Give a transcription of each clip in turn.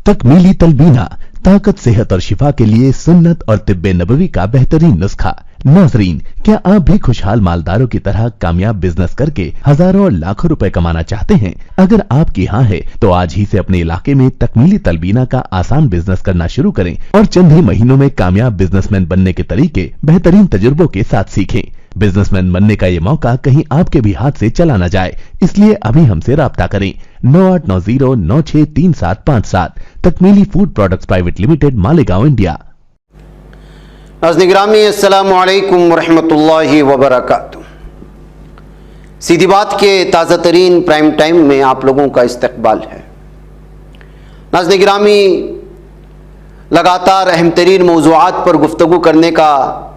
तकमीली तलबीना, ताकत, सेहत और शिफा के लिए सुन्नत और तिब्बे नबवी का बेहतरीन नुस्खा। नाज़रीन, क्या आप भी खुशहाल मालदारों की तरह कामयाब बिजनेस करके हजारों और लाखों रुपए कमाना चाहते हैं? अगर आपकी हाँ है तो आज ही से अपने इलाके में तकमीली तलबीना का आसान बिजनेस करना शुरू करें और चंद ही महीनों में कामयाब बिजनेसमैन बनने के तरीके बेहतरीन तजुर्बों के साथ सीखें। बिजनेसमैन बनने का ये मौका कहीं आपके भी हाथ से चला न जाए, इसलिए अभी हमसे राब्ता करें 9890963757। Takmili food products private limited, Malegaon, India. नाज़रीन गिरामी, अस्सलामु अलैकुम वरहमतुल्लाहि वबरकातुहू। सीधी बात के ताज़ा तरीन प्राइम टाइम में आप लोगों का इस्तकबाल है। नाज़रीन गिरामी, लगातार अहम तरीन मौज़ूआत पर गुफ्तगू करने का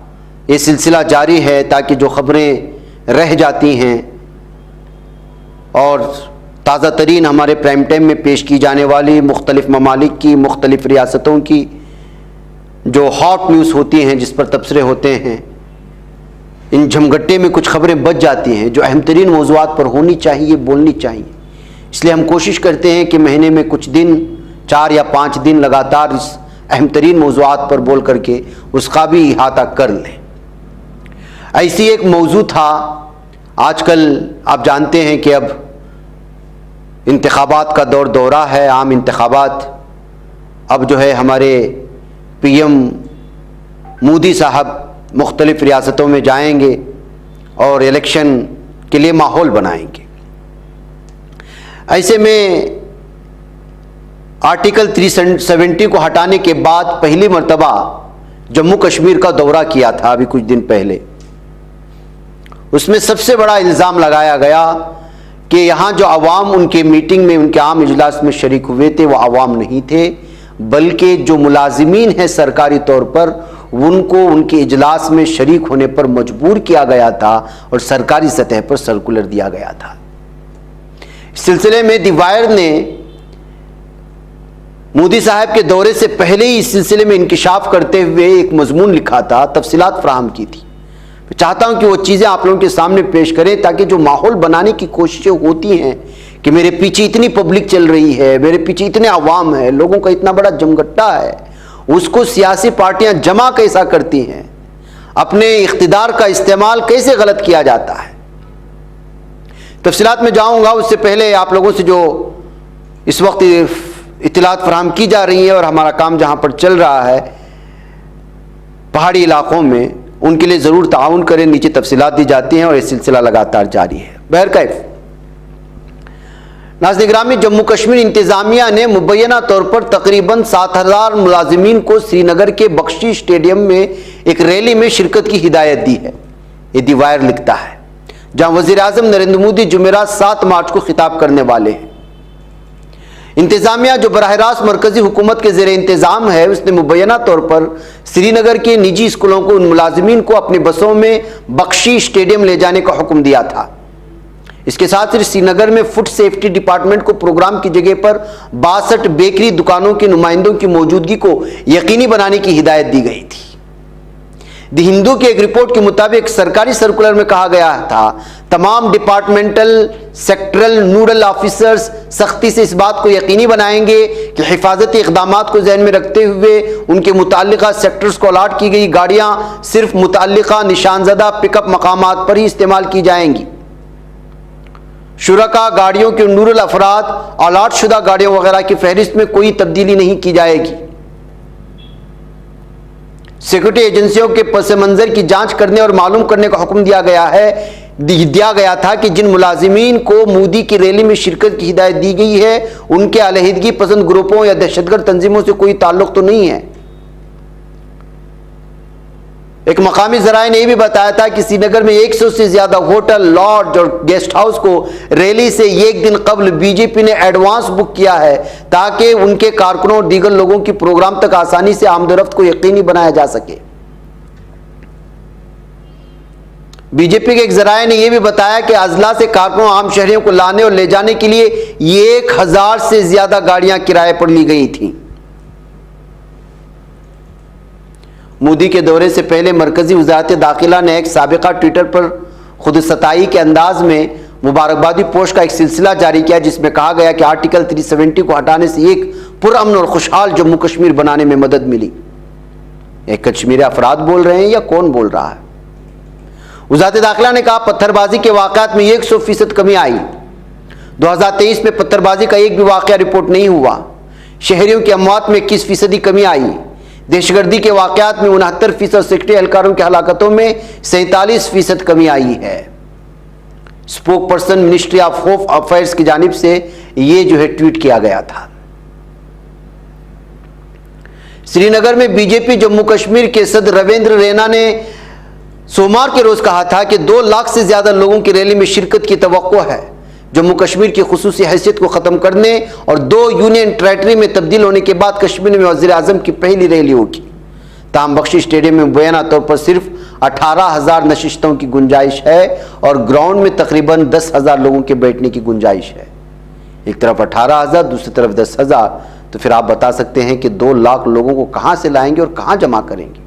ये सिलसिला जारी है ताकि जो ख़बरें रह जाती हैं और ताज़ा तरीन हमारे प्राइम टाइम में पेश की जाने वाली मुख्तलिफ़ ममालिक की, मुख्तलिफ़ रियासतों की जो हॉट न्यूज़ होती हैं, जिस पर तबसरे होते हैं, इन झमघट्टे में कुछ ख़बरें बच जाती हैं जो अहम तरीन मौज़ूआत पर होनी चाहिए, बोलनी चाहिए। इसलिए हम कोशिश करते हैं कि महीने में कुछ दिन, 4 या 5 दिन लगातार इस अहम तरीन मौज़ूआत पर बोल करके उसका भी इहाता कर लें। ऐसी एक मौजू था, आजकल आप जानते हैं कि अब इंतखाबात का दौरा है, आम इंतखाबात। अब जो है हमारे पीएम मोदी साहब मुख्तलिफ़ रियासतों में जाएंगे और इलेक्शन के लिए माहौल बनाएंगे। ऐसे में आर्टिकल 370 को हटाने के बाद पहली मर्तबा जम्मू कश्मीर का दौरा किया था अभी कुछ दिन पहले। उसमें सबसे बड़ा इल्ज़ाम लगाया गया कि यहाँ जो अवाम उनके मीटिंग में, उनके आम इजलास में शरीक हुए थे, वो अवाम नहीं थे, बल्कि जो मुलाजिमीन हैं सरकारी तौर पर, उनको उनके इजलास में शरीक होने पर मजबूर किया गया था और सरकारी सतह पर सर्कुलर दिया गया था। इस सिलसिले में दी वायर ने मोदी साहब के दौरे से पहले ही इस सिलसिले में इंकिशाफ करते हुए एक मजमून लिखा था, तफसीलात फराहम की थी। मैं चाहता हूं कि वो चीज़ें आप लोगों के सामने पेश करें ताकि जो माहौल बनाने की कोशिशें होती हैं कि मेरे पीछे इतनी पब्लिक चल रही है, मेरे पीछे इतने अवाम है, लोगों का इतना बड़ा जमघट्टा है, उसको सियासी पार्टियां जमा कैसा करती हैं, अपने इख्तिदार का इस्तेमाल कैसे गलत किया जाता है। तफसीलात में जाऊंगा, उससे पहले आप लोगों से जो इस वक्त इत्तलात फराहम की जा रही है और हमारा काम जहां पर चल रहा है पहाड़ी इलाकों में, उनके लिए ज़रूर ताउन करें। नीचे तफसीलात दी जाती हैं और ये सिलसिला लगातार जारी है। बहरकैफ नाज़रीन गिरामी, जम्मू कश्मीर इंतज़ामिया ने मुबैना तौर पर तकरीबन 7000 मुलाजिमीन को श्रीनगर के बख्शी स्टेडियम में एक रैली में शिरकत की हिदायत दी है। ये दी वायर लिखता है, जहां वज़ीर आज़म नरेंद्र मोदी जुमेरात 7 मार्च को खिताब करने वाले हैं। इंतज़ामिया जो बराह रास्त मरकज़ी हुकूमत के ज़ेर इंतज़ाम है, उसने मुबैना तौर पर श्रीनगर के निजी स्कूलों को उन मुलाजिमीन को अपनी बसों में बख्शी स्टेडियम ले जाने का हुक्म दिया था। इसके साथ ही श्रीनगर में फूड सेफ्टी डिपार्टमेंट को प्रोग्राम की जगह पर 62 बेकरी दुकानों के नुमाइंदों की मौजूदगी को यकीनी बनाने की हिदायत दी गई थी। द हिंदू की एक रिपोर्ट के मुताबिक सरकारी सर्कुलर में कहा गया था, तमाम डिपार्टमेंटल सेक्टरल नोडल ऑफिसर्स सख्ती से इस बात को यकीनी बनाएंगे कि हिफाजती इक़दामात को ज़हन में रखते हुए उनके मुताल्लिक़ा सेक्टर्स को अलाट की गई गाड़ियाँ सिर्फ मुताल्लिक़ा निशानज़दा पिकअप मकामात पर ही इस्तेमाल की जाएंगी। शुरका गाड़ियों के नूरुल अफराद, अलाट शुदा गाड़ियों वगैरह की फहरिस्त में कोई तब्दीली नहीं की जाएगी। सिक्योरिटी एजेंसियों के पस मंजर की जांच करने और मालूम करने का हुक्म दिया गया था कि जिन मुलाजिमीन को मोदी की रैली में शिरकत की हिदायत दी गई है, उनके अलहदगी पसंद ग्रुपों या दहशतगर्द तंजीमों से कोई ताल्लुक तो नहीं है। एक मकामी ज़राए ने यह भी बताया था कि श्रीनगर में 100 से ज्यादा होटल, लॉज और गेस्ट हाउस को रैली से एक दिन कबल बीजेपी ने एडवांस बुक किया है ताकि उनके कारकुनों और दीगर लोगों की प्रोग्राम तक आसानी से आमदरफ्त को यकीनी बनाया जा सके। बीजेपी के एक ज़राए ने यह भी बताया कि अजला से कारकुनों आम शहरियों को लाने और ले जाने के लिए 1000 से ज्यादा गाड़ियां किराए पर ली गई थीं। मोदी के दौरे से पहले मरकजी वज़ारत दाखिला ने एक साबिका ट्विटर पर खुद सताई के अंदाज में मुबारकबादी पोस्ट का एक सिलसिला जारी किया, जिसमें कहा गया कि आर्टिकल 370 को हटाने से एक पुरअमन और खुशहाल जम्मू कश्मीर बनाने में मदद मिली। ये कश्मीरी अफराद बोल रहे हैं या कौन बोल रहा है? वज़ारत दाखिला ने कहा पत्थरबाजी के वाक़यात में 100% कमी आई। 2023 में पत्थरबाजी का एक भी वाक़या रिपोर्ट नहीं हुआ। शहरियों की अमवात में 21% कमी आई। दहशतगर्दी के वाक़यात में 69% और सेक्रेटरी एहलकारों की हलाकतों में 47% कमी आई है। Spoke person ministry of home affairs की जानिब से ये जो है ट्वीट किया गया था। श्रीनगर में बीजेपी जम्मू कश्मीर के सदर रविंद्र रैना ने सोमवार के रोज कहा था कि 2 लाख से ज्यादा लोगों की रैली में शिरकत की तवक्को है। जम्मू कश्मीर की खुसूसी हैसियत को खत्म करने और 2 यूनियन टेरेटरी में तब्दील होने के बाद कश्मीर में वज़ीर आज़म की पहली रैली होगी। ताहम बख्शी स्टेडियम में मुबैना तौर पर सिर्फ 18,000 नशिस्तों की गुंजाइश है और ग्राउंड में तकरीबन 10,000 लोगों के बैठने की गुंजाइश है। एक तरफ 18,000, दूसरी तरफ 10,000, तो फिर आप बता सकते हैं कि 2 लाख लोगों को कहां से लाएंगे और कहां जमा करेंगे?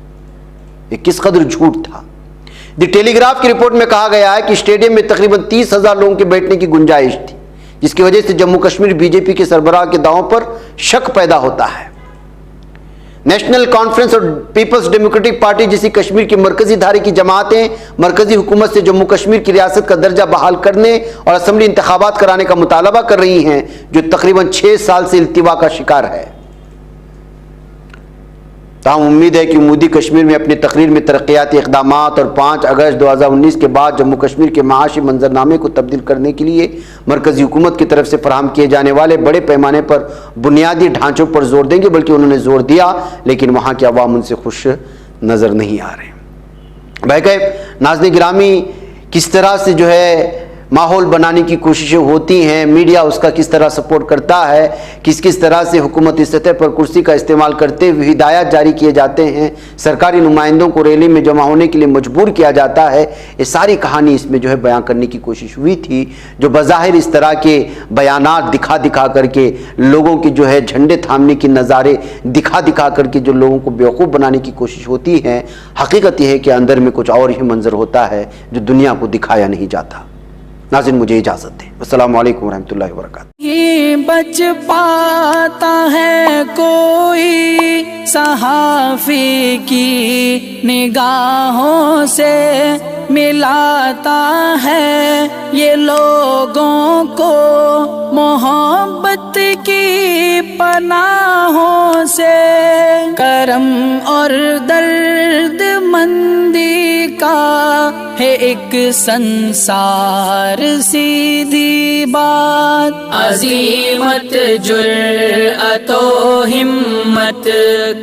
ये किस कदर झूठ था। द टेलीग्राफ की रिपोर्ट में कहा गया है कि स्टेडियम में तकरीबन 30,000 लोगों के बैठने की गुंजाइश थी, जिसकी वजह से जम्मू कश्मीर बीजेपी के सरबराह के दावों पर शक पैदा होता है। नेशनल कॉन्फ्रेंस और पीपल्स डेमोक्रेटिक पार्टी जैसी कश्मीर की मरकजी धारे की जमातें मरकजी हुकूमत से जम्मू कश्मीर की रियासत का दर्जा बहाल करने और असम्बली इंतखाबात कराने का मुतालबा कर रही हैं, जो तकरीबन 6 साल से इल्तिवा का शिकार है। ताहम उम्मीद है कि मोदी कश्मीर में अपनी तकरीर में तरक्याती इक़दामात और 5 अगस्त 2019 के बाद जम्मू कश्मीर के माशी मंजरनामे को तब्दील करने के लिए मरकजी हुकूमत की तरफ से फराहम किए जाने वाले बड़े पैमाने पर बुनियादी ढांचों पर जोर देंगे। बल्कि उन्होंने जोर दिया, लेकिन वहाँ के अवाम उनसे खुश नज़र नहीं आ रहे। भाई नाज़रीन गिरामी, किस तरह से जो है माहौल बनाने की कोशिशें होती हैं, मीडिया उसका किस तरह सपोर्ट करता है, किस किस तरह से हुकूमती सतह पर कुर्सी का इस्तेमाल करते हुए हिदायत जारी किए जाते हैं, सरकारी नुमाइंदों को रैली में जमा होने के लिए मजबूर किया जाता है, ये सारी कहानी इसमें जो है बयां करने की कोशिश हुई थी। जो बज़ाहिर इस तरह के बयानात दिखा दिखा करके लोगों की जो है झंडे थामने की नज़ारे दिखा दिखा करके जो लोगों को बेवकूफ़ बनाने की कोशिश होती है, हकीकत यह है कि अंदर में कुछ और ही मंजर होता है जो दुनिया को दिखाया नहीं जाता। नाज़रीन, मुझे इजाज़त दें। अस्सलाम वालेकुम रहमतुल्लाहि व बरकातहू। ये बच पाता है कोई सहाफ़ी की निगाहों से, मिलाता है ये लोगों को मोहब्बत की पनाहों से। करम और दर्द मंदी का है एक संसार सीधी बात। अज़ीमत जुर्अतो हिम्मत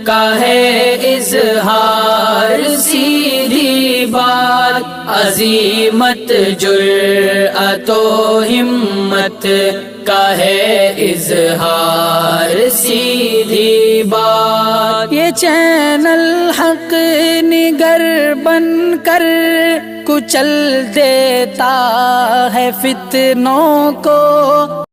का है इज़हार सीधी बात। अज़ीमत जुर्अतो हिम्मत का है इज़हार सीधी बात। ये चैनल हक निगर बनकर कुचल देता है फितनों को,